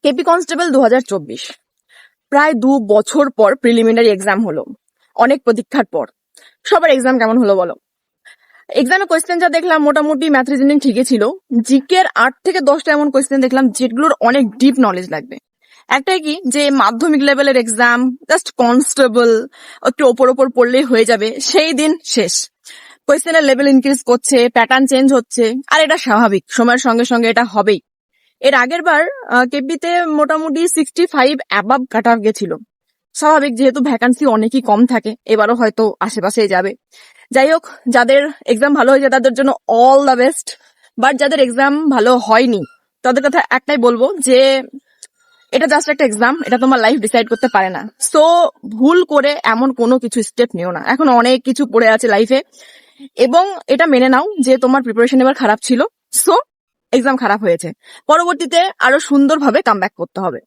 KP constable 2024 প্রায় 2 বছর পর প্রিলিমিনারি এক্সাম হলো। অনেক প্রতীক্ষার পর সবার এক্সাম কেমন হলো বলো? এক্সামে কোয়েশ্চেন যা দেখলাম মোটামুটি ম্যাথ রিজনিং ঠিকই ছিল। জিকে এর 8 থেকে 10টা এমন কোয়েশ্চেন দেখলাম যেগুলোর অনেক ডিপ নলেজ লাগবে। একটাই কি যে মাধ্যমিক লেভেলের এক্সাম জাস্ট কনস্টেবল একটু ওপর ওপর পড়লেই হয়ে যাবে, সেই দিন শেষ। কোয়েশ্চেনের লেভেল ইনক্রিজ করছে, প্যাটার্ন চেঞ্জ হচ্ছে, আর এটা স্বাভাবিক, সময়ের সঙ্গে সঙ্গে এটা হবেই। এর আগের বার কেপিতে মোটামুটি 65 অ্যাবাভ কাট অফ গেছিল। স্বাভাবিক, যেহেতু ভ্যাকান্সি অনেকই কম থাকে, এবারও হয়তো আশেপাশেই যাবে। যাই হোক, যাদের এক্সাম ভালো হয়েছে তাদের জন্য অল দ্য বেস্ট। বাট যাদের এক্সাম ভালো হয়নি তাদের কথা একটাই বলবো যে এটা জাস্ট একটা এক্সাম, এটা তোমার লাইফ ডিসাইড করতে পারে না। সো ভুল করে এমন কোনো কিছু স্টেপ নিও না, এখন অনেক কিছু পড়ে আছে লাইফে। এবং এটা মেনে নাও যে তোমার প্রিপারেশন এবার খারাপ ছিল, সো এক্সাম খারাপ হয়েছে, পরবর্তীতে আরো সুন্দরভাবে কামব্যাক করতে হবে।